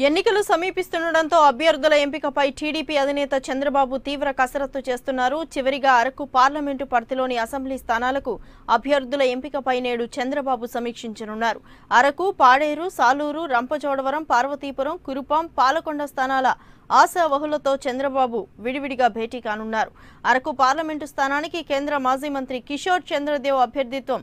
ఎన్నికలు సమీపిస్తుండటంతో అభ్యర్థుల ఎంపికపై టీడీపీ అధినేత చంద్రబాబు తీవ్ర కసరత్తు చేస్తున్నారు. చివరిగా అరకు పార్లమెంటు పరిధిలోని అసెంబ్లీ స్థానాలకు అభ్యర్థుల ఎంపికపై నేడు చంద్రబాబు సమీక్షించనున్నారు. అరకు, పాడేరు, సాలూరు, రంపచోడవరం, పార్వతీపురం, కురుపాం, పాలకొండ స్థానాల ఆశావహులతో చంద్రబాబు విడివిడిగా భేటీ కానున్నారు. అరకు పార్లమెంటు స్థానానికి కేంద్ర మాజీ మంత్రి కిషోర్ చంద్రదేవ్ అభ్యర్థిత్వం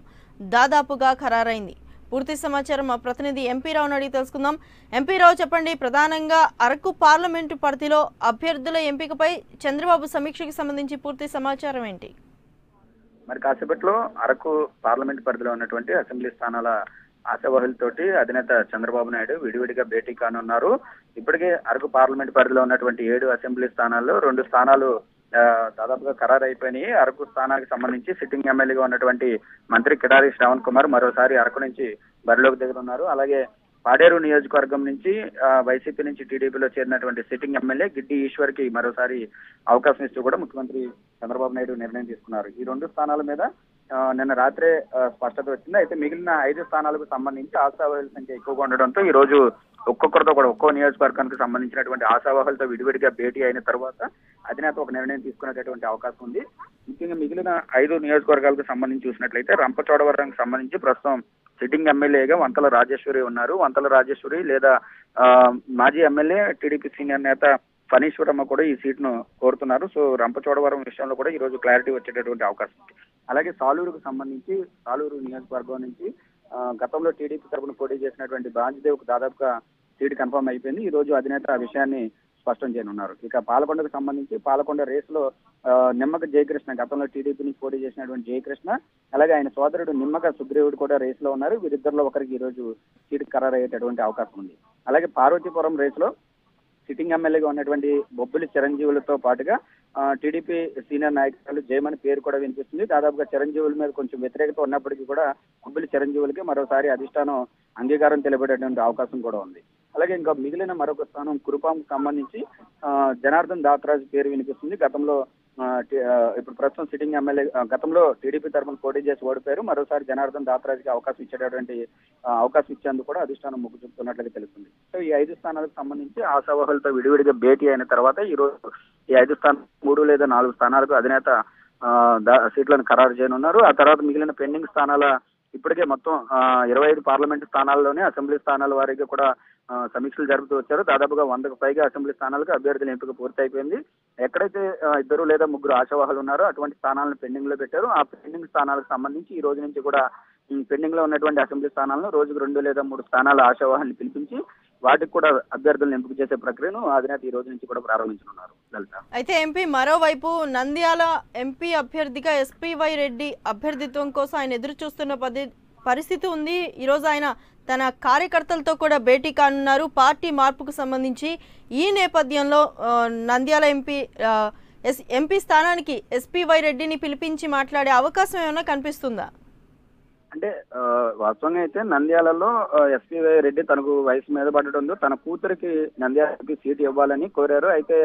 దాదాపుగా ఖరారైంది. పూర్తి సమాచారం మా ప్రతినిధి ఎంపీ రావును అడిగి తెలుసుకుందాం. ఎంపీ రావు, చెప్పండి, ప్రధానంగా అరకు పార్లమెంటు పరిధిలో అభ్యర్థుల ఎంపికపై చంద్రబాబు సమీక్షకు సంబంధించి పూర్తి సమాచారం ఏంటి? మరి కాసేపట్లో అరకు పార్లమెంట్ పరిధిలో ఉన్నటువంటి అసెంబ్లీ స్థానాల ఆశావహులతోటి అధినేత చంద్రబాబు నాయుడు విడివిడిగా భేటీ కానున్నారు. ఇప్పటికే అరకు పార్లమెంట్ పరిధిలో ఉన్నటువంటి 7 అసెంబ్లీ స్థానాల్లో 2 స్థానాలు దాదాపుగా ఖరారు అయిపోయినాయి. అరకు స్థానానికి సంబంధించి సిట్టింగ్ ఎమ్మెల్యేగా ఉన్నటువంటి మంత్రి కిడారి శ్రవణ్ కుమార్ మరోసారి అరకు నుంచి బరిలోకి దిగనున్నారు. అలాగే పాడేరు నియోజకవర్గం నుంచి వైసీపీ నుంచి టీడీపీలో చేరినటువంటి సిట్టింగ్ ఎమ్మెల్యే గిడ్డి ఈశ్వర్ కి మరోసారి అవకాశం ఇస్తూ కూడా ముఖ్యమంత్రి చంద్రబాబు నాయుడు నిర్ణయం తీసుకున్నారు. ఈ 2 స్థానాల మీద నిన్న రాత్రే స్పష్టత వచ్చింది. అయితే మిగిలిన 5 స్థానాలకు సంబంధించి ఆశావాహుల సంఖ్య ఎక్కువగా ఉండడంతో ఈ రోజు ఒక్కొక్కరితో కూడా ఒక్కో నియోజకవర్గానికి సంబంధించినటువంటి ఆశావాహులతో విడివిడిగా భేటీ అయిన తర్వాత అధినేత ఒక నిర్ణయం తీసుకునేటటువంటి అవకాశం ఉంది. ముఖ్యంగా మిగిలిన 5 నియోజకవర్గాలకు సంబంధించి చూసినట్లయితే రంపచోడవరంకి సంబంధించి ప్రస్తుతం సిట్టింగ్ ఎమ్మెల్యేగా వంతల రాజేశ్వరి ఉన్నారు. వంతల రాజేశ్వరి లేదా మాజీ ఎమ్మెల్యే టీడీపీ సీనియర్ నేత ఫణీశ్వరమ్మ కూడా ఈ సీట్ను కోరుతున్నారు. సో రంపచోడవరం విషయంలో కూడా ఈ రోజు క్లారిటీ వచ్చేటటువంటి అవకాశం ఉంది. అలాగే సాలూరుకు సంబంధించి సాలూరు నియోజకవర్గం నుంచి గతంలో టీడీపీ తరఫున పోటీ చేసినటువంటి బాంజదేవ్కు దాదాపుగా సీట్ కన్ఫర్మ్ అయిపోయింది. ఈ రోజు అధినేత ఆ విషయాన్ని స్పష్టం చేయనున్నారు. ఇక పాలకొండకు సంబంధించి పాలకొండ రేసులో నిమ్మక జయకృష్ణ, గతంలో టీడీపీ నుంచి పోటీ చేసినటువంటి జయకృష్ణ, అలాగే ఆయన సోదరుడు నిమ్మక సుగ్రీవుడు కూడా రేసులో ఉన్నారు. వీరిద్దరిలో ఒకరికి ఈ రోజు సీటు ఖరారు అయ్యేటటువంటి అవకాశం ఉంది. అలాగే పార్వతీపురం రేసులో సిట్టింగ్ ఎమ్మెల్యేగా ఉన్నటువంటి బొబ్బిలి చిరంజీవులతో పాటుగా టీడీపీ సీనియర్ నాయకులు జయమని పేరు కూడా వినిపిస్తుంది. దాదాపుగా చిరంజీవుల మీద కొంచెం వ్యతిరేకత ఉన్నప్పటికీ కూడా బొబ్బిలి చిరంజీవులకి మరోసారి అధిష్టానం అంగీకారం తెలిపేటటువంటి అవకాశం కూడా ఉంది. అలాగే ఇంకా మిగిలిన మరొక స్థానం కురుపాంకు సంబంధించి జనార్దన్ దాతరాజు పేరు వినిపిస్తుంది. గతంలో ఇప్పుడు ప్రస్తుతం సిట్టింగ్ ఎమ్మెల్యే గతంలో టీడీపీ తరఫున పోటీ చేసి ఓడిపోయారు. మరోసారి జనార్దన్ దాతరాజుకి అవకాశం ఇచ్చేందుకు కూడా అధిష్టానం మొగ్గు చూపుతున్నట్లుగా తెలుస్తుంది. సో ఈ 5 స్థానాలకు సంబంధించి ఆశావాహులతో విడివిడిగా భేటీ అయిన తర్వాత ఈ రోజు ఈ 5 స్థానాలు 3 లేదా 4 స్థానాలకు అధినేత సీట్లను ఖరారు చేయనున్నారు. ఆ తర్వాత మిగిలిన పెండింగ్ స్థానాల ఇప్పటికే మొత్తం 25 పార్లమెంటు స్థానాల్లోనే అసెంబ్లీ స్థానాల వారీగా కూడా సమీక్షలు జరుపుతూ వచ్చారు. దాదాపుగా 100కు పైగా అసెంబ్లీ స్థానాలకు అభ్యర్థుల ఎంపిక పూర్తి అయిపోయింది. ఎక్కడైతే 2 లేదా 3 ఆశావాహులు ఉన్నారో అటువంటి స్థానాలను పెండింగ్ లో పెట్టారు. ఆ పెండింగ్ స్థానాలకు సంబంధించి ఈ రోజు నుంచి కూడా పెండింగ్ లో ఉన్నటువంటి అసెంబ్లీ స్థానాలను రోజుకు 2 లేదా 3 స్థానాల ఆశావాహాన్ని పిలిపించి వాటికి కూడా అభ్యర్థులను ఎంపిక చేసే ప్రక్రియను అధినేత ఈ రోజు నుంచి కూడా ప్రారంభించనున్నారు. లలిత, అయితే ఎంపీ మరోవైపు నంద్యాల ఎంపీ అభ్యర్థిగా ఎస్పీవై రెడ్డి అభ్యర్థిత్వం కోసం ఆయన ఎదురు చూస్తున్న పరిస్థితి ఉంది. ఈరోజు ఆయన తన కార్యకర్తలతో కూడా భేటీ కానున్నారు పార్టీ మార్పుకు సంబంధించి. ఈ నేపథ్యంలో నంద్యాల ఎంపీ స్థానానికి ఎస్పీవై రెడ్డిని పిలిపించి మాట్లాడే అవకాశం ఏమైనా కనిపిస్తుందా? అంటే వాస్తవంగా అయితే నంద్యాలలో ఎస్పీవై రెడ్డి తనకు వయసు మీద పడటంతో తన కూతురికి నంద్యాలకి సీట్ ఇవ్వాలని కోరారు. అయితే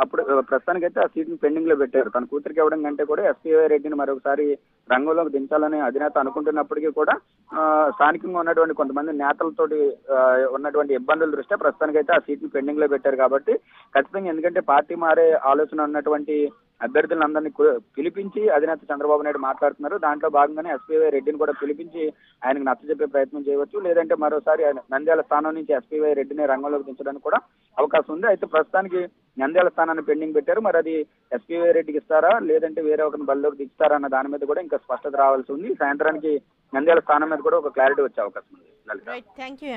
అప్పుడు ప్రస్తుతానికైతే ఆ సీట్ని పెండింగ్ లో పెట్టారు. తన కూతురికి ఇవ్వడం కంటే కూడా ఎస్పీవై రెడ్డిని మరొకసారి రంగంలోకి దించాలని అధినేత అనుకుంటున్నప్పటికీ కూడా స్థానికంగా ఉన్నటువంటి కొంతమంది నేతలతోటి ఉన్నటువంటి ఇబ్బందుల దృష్ట్యా ప్రస్తుతానికైతే ఆ సీట్ని పెండింగ్ లో పెట్టారు. కాబట్టి ఖచ్చితంగా, ఎందుకంటే పార్టీ మారే ఆలోచన ఉన్నటువంటి అభ్యర్థులందరినీ పిలిపించి అధినేత చంద్రబాబు నాయుడు మాట్లాడుతున్నారు. దాంట్లో భాగంగానే ఎస్పీవై రెడ్డిని కూడా పిలిపించి ఆయనకు నచ్చజెప్పే ప్రయత్నం చేయవచ్చు. లేదంటే మరోసారి నంద్యాల స్థానం నుంచి ఎస్పీవై రెడ్డిని రంగంలోకి దించడానికి కూడా అవకాశం ఉంది. అయితే ప్రస్తుతానికి నంద్యాల స్థానాన్ని పెండింగ్ పెట్టారు. మరి అది ఎస్పీవై రెడ్డికి ఇస్తారా లేదంటే వేరే ఒకరిని బరిలోకి దిగుతారా అన్న దాని మీద కూడా ఇంకా స్పష్టత రావాల్సి ఉంది. సాయంత్రానికి నంద్యాల స్థానం మీద కూడా ఒక క్లారిటీ వచ్చే అవకాశం ఉంది. Thank you.